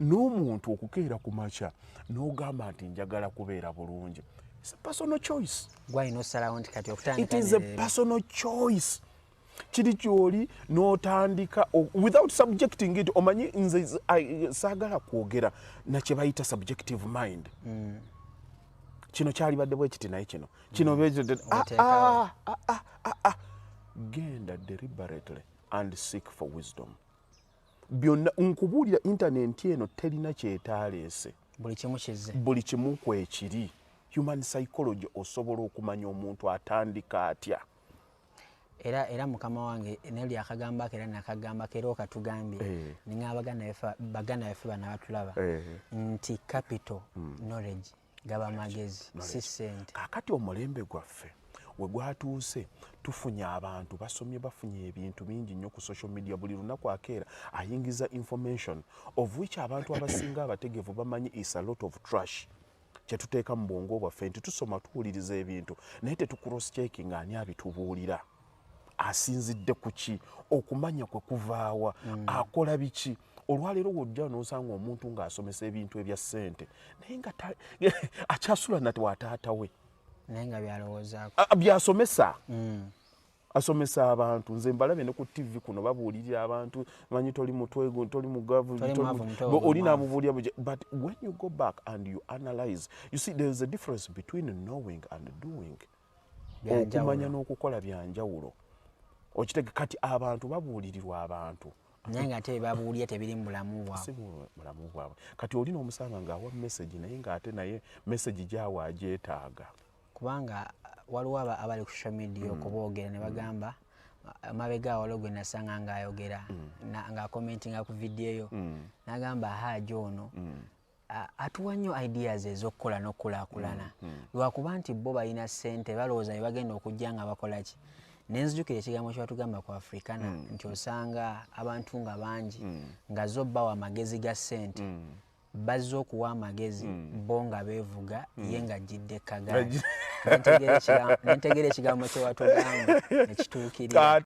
n'omuntu okukeera ku makya n'ogamba nti njagala kubeera bulungi. It's a personal choice. It is a personal choice. Kiri kyoli n'otandika without subjecting it. Omanyi nze saagala kwogera na kye bayita subjective mind. Kino kyalibadde bwe kiti naye kino genda deliberately and seek for wisdom. Byonna nkubuulira internet eno terina kyetaleese. Buli kimu kwekiri. Human psychology osobola okumanya omuntu atandika atya. Era mukama wange neli akagamba kera nakagamba kera okatugambye ninga bagana yafe bana batulaba nti capital knowledge gaba magezi si sente. Kakati omulembe gwaffe we gwatuuse tufunye abantu basomye bafunye ebintu bingi nnyo ku social media. Buli lunaku akeera ayingiza information of which abantu abasinga abategevu bamanyi is a lot of trash. Kyetuteeka mu bwongo bwaffe nti tusoma tuwuliriza ebintu naye tetucross checking ani abitubuulira. Asinzidde ku ki, okumanya kwe kuvaawa, akola biki. Olwaleero wojja n'osanga omuntu ng'asomesa ebintu ebya ssente naye nga akyasula nati wa taata we naye nga byalowoozaako byasomesa. Asomesa abantu. Nze mbalabe ne ku TV kuno babuulirira abantu manyi toli mutwe toli mugavu oli n'abubuulira. But when you go back and you analyze, you see there is a difference between knowing and doing. Okumanya n'okukola byanjawulo. Okitege kati abantu babuulirirwa abantu naye nga ate babuulira tebiri mu bulamu bwabwe. Si bulamu bwabwe. Kati olina omusanga ng'awa message naye ng'ate naye message gy'awa agyetaaga. Kubanga waliwo abali ku social media okuboogera ne bagamba mabega waliwo gwe nasanga ng'ayogera ng'akomentinga ku vidiyo yo n'agamba Haji ono atuwa nnyo ideas ez'okukola n'okulaakulana lwakuba nti bo balina ssente balowooza bye bagenda okujja nga bakola ki. Nenzijukira ekigambo kye batugamba ku Afrikana nti osanga abantu nga bangi nga zo bawa amagezi ga ssente bazze okuwa amagezi bo nga beevuga ye nga ajjidde kagaali. Nentegera ekigambo kye watugamba ne kituukirira.